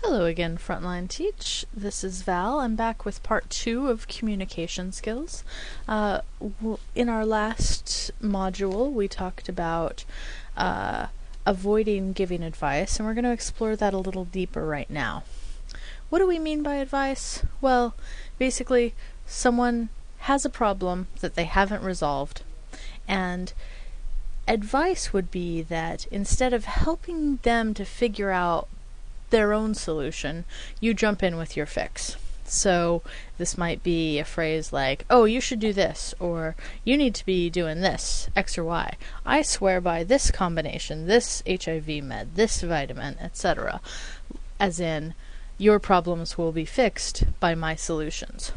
Hello again, Frontline Teach. This is Val. I'm back with part 2 of communication skills. In our last module, we talked about avoiding giving advice, and we're going to explore that a little deeper right now. What do we mean by advice? Well, basically, someone has a problem that they haven't resolved, and advice would be that instead of helping them to figure out their own solution, you jump in with your fix. So this might be a phrase like, oh, you should do this, or you need to be doing this, X or Y. I swear by this combination, this HIV med, this vitamin, etc. As in, your problems will be fixed by my solutions.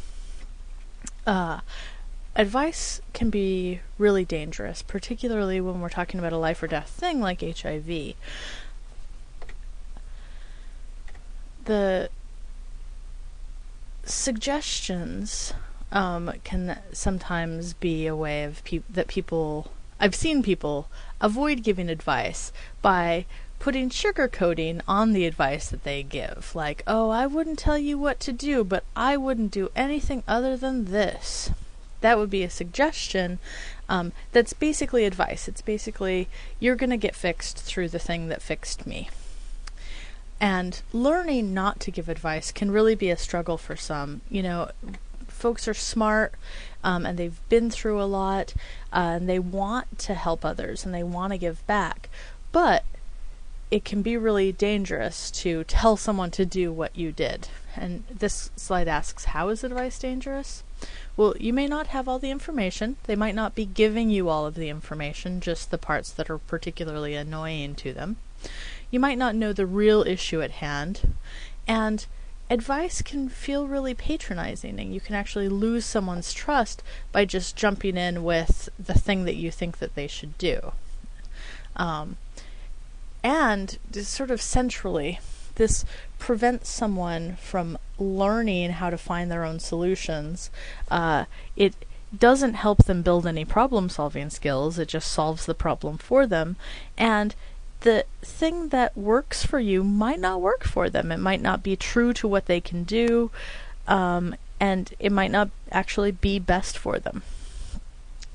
Advice can be really dangerous, particularly when we're talking about a life or death thing like HIV. The suggestions can sometimes be a way of I've seen people avoid giving advice by putting sugar coating on the advice that they give. Like, oh, I wouldn't tell you what to do, but I wouldn't do anything other than this. That would be a suggestion that's basically advice. It's basically, you're going to get fixed through the thing that fixed me. And learning not to give advice can really be a struggle for some. You know, folks are smart, and they've been through a lot, and they want to help others, and they want to give back. But it can be really dangerous to tell someone to do what you did. And this slide asks, how is advice dangerous? Well, you may not have all the information. They might not be giving you all of the information, just the parts that are particularly annoying to them. You might not know the real issue at hand, and advice can feel really patronizing, and you can actually lose someone's trust by just jumping in with the thing that you think that they should do. And sort of centrally, this prevents someone from learning how to find their own solutions. It doesn't help them build any problem-solving skills. It just solves the problem for them, and the thing that works for you might not work for them. It might not be true to what they can do, and it might not actually be best for them.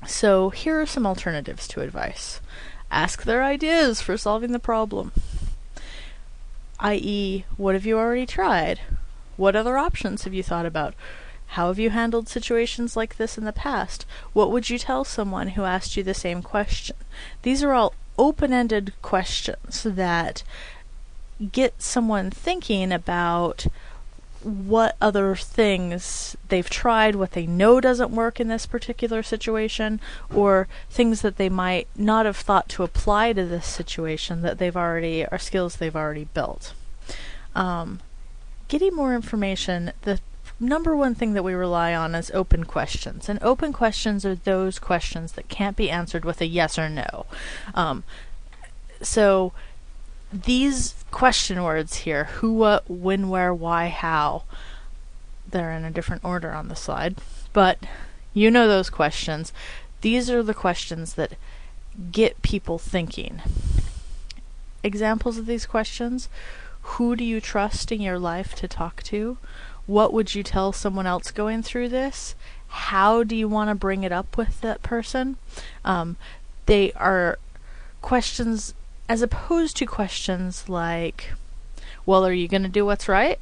So here are some alternatives to advice. Ask their ideas for solving the problem. I.e., what have you already tried? What other options have you thought about? How have you handled situations like this in the past? What would you tell someone who asked you the same question? These are all open-ended questions that get someone thinking about what other things they've tried, what they know doesn't work in this particular situation, or things that they might not have thought to apply to this situation that are skills they've already built. Getting more information, the number one thing that we rely on is open questions. And open questions are those questions that can't be answered with a yes or no. So these question words here, who, what, when, where, why, how, they're in a different order on the slide, but you know those questions. These are the questions that get people thinking. Examples of these questions: who do you trust in your life to talk to? What would you tell someone else going through this? How do you want to bring it up with that person? They are questions as opposed to questions like, well, are you going to do what's right?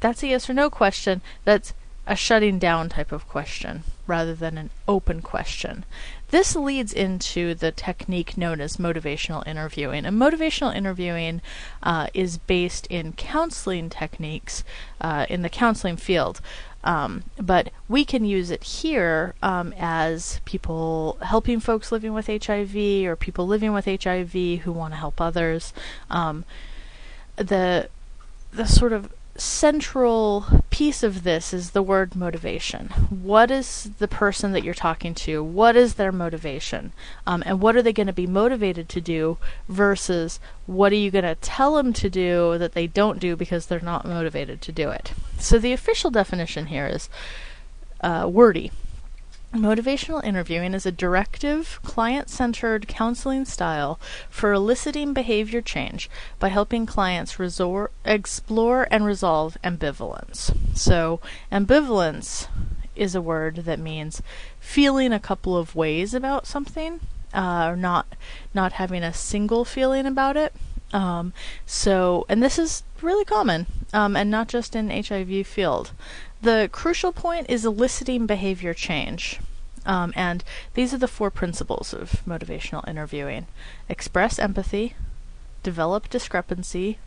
That's a yes or no question. That's a shutting down type of question rather than an open question. This leads into the technique known as motivational interviewing. And motivational interviewing is based in counseling techniques in the counseling field. But we can use it here as people helping folks living with HIV or people living with HIV who want to help others. The sort of central piece of this is the word motivation. What is the person that you're talking to? What is their motivation? And what are they going to be motivated to do versus what are you going to tell them to do that they don't do because they're not motivated to do it? So the official definition here is wordy. Motivational interviewing is a directive, client-centered counseling style for eliciting behavior change by helping clients explore and resolve ambivalence. So, ambivalence is a word that means feeling a couple of ways about something, or not having a single feeling about it. And this is really common, and not just in HIV field. The crucial point is eliciting behavior change. And these are the 4 principles of motivational interviewing: express empathy, develop discrepancy,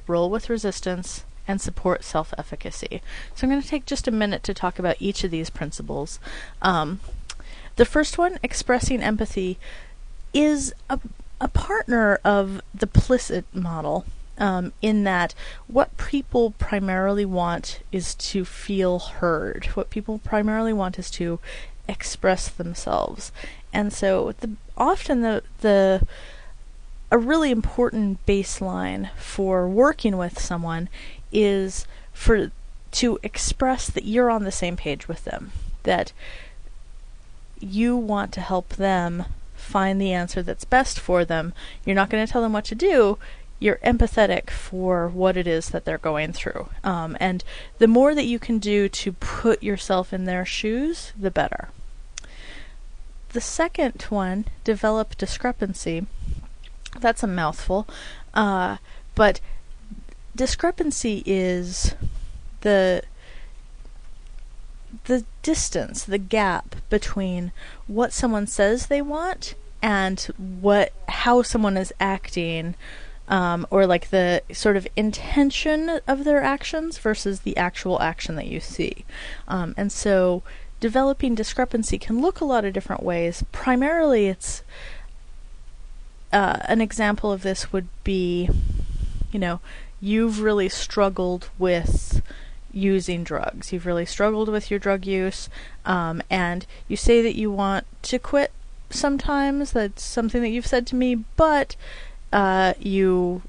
roll with resistance, and support self-efficacy. So I'm going to take just a minute to talk about each of these principles. The first one, expressing empathy, is a partner of the Plicit model, in that what people primarily want is to feel heard. What people primarily want is to express themselves. And so often a really important baseline for working with someone is to express that you're on the same page with them, that you want to help them find the answer that's best for them. You're not going to tell them what to do. You're empathetic for what it is that they're going through. And the more that you can do to put yourself in their shoes, the better. The second one, develop discrepancy. That's a mouthful. But discrepancy is the distance, the gap between what someone says they want and how someone is acting, or like the sort of intention of their actions versus the actual action that you see. And so developing discrepancy can look a lot of different ways. Primarily it's an example of this would be, you've really struggled with using drugs. You've really struggled with your drug use, and you say that you want to quit sometimes. That's something that you've said to me, but you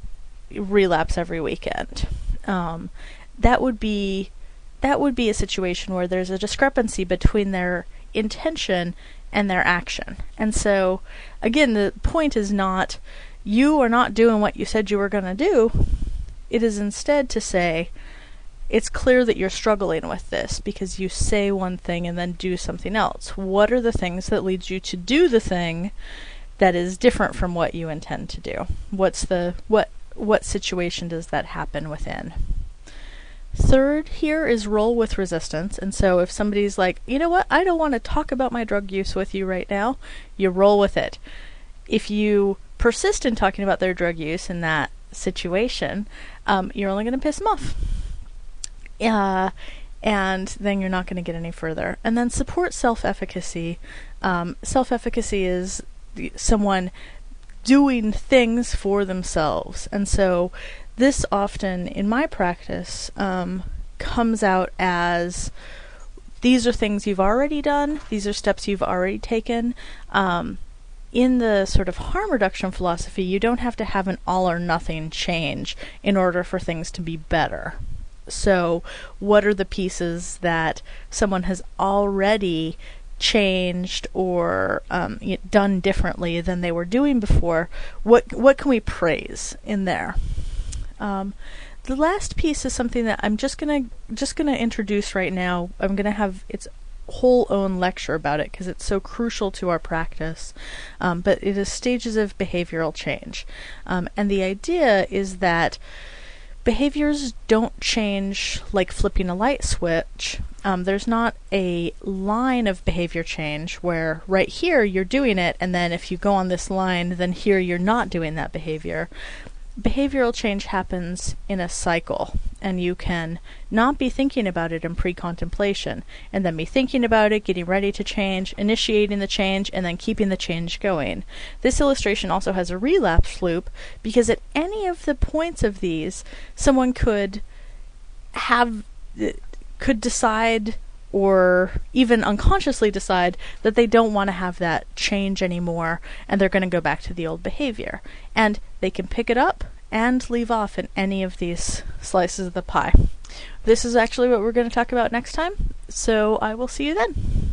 relapse every weekend. That would be a situation where there's a discrepancy between their intention and their action. And so, again, the point is not, you are not doing what you said you were going to do. It is instead to say, it's clear that you're struggling with this because you say one thing and then do something else. What are the things that lead you to do the thing that is different from what you intend to do? What situation does that happen within? Third here is roll with resistance. And so if somebody's like, you know what, I don't want to talk about my drug use with you right now, you roll with it. If you persist in talking about their drug use in that situation, you're only going to piss them off. And then you're not going to get any further. And then support self-efficacy. Self-efficacy is someone doing things for themselves. And so this often, in my practice, comes out as, these are things you've already done, these are steps you've already taken. In the sort of harm reduction philosophy, you don't have to have an all or nothing change in order for things to be better. So what are the pieces that someone has already changed or done differently than they were doing before? What can we praise in there? The last piece is something that I'm just gonna introduce right now. I'm gonna have its whole own lecture about it because it's so crucial to our practice. But it is stages of behavioral change, and the idea is that behaviors don't change like flipping a light switch. There's not a line of behavior change where right here you're doing it, and then if you go on this line, then here you're not doing that behavior. Behavioral change happens in a cycle, and you can not be thinking about it in pre-contemplation, and then be thinking about it, getting ready to change, initiating the change, and then keeping the change going. This illustration also has a relapse loop, because at any of the points of these, someone could decide, or even unconsciously decide, that they don't want to have that change anymore, and they're going to go back to the old behavior. And they can pick it up and leave off in any of these slices of the pie. This is actually what we're going to talk about next time, so I will see you then.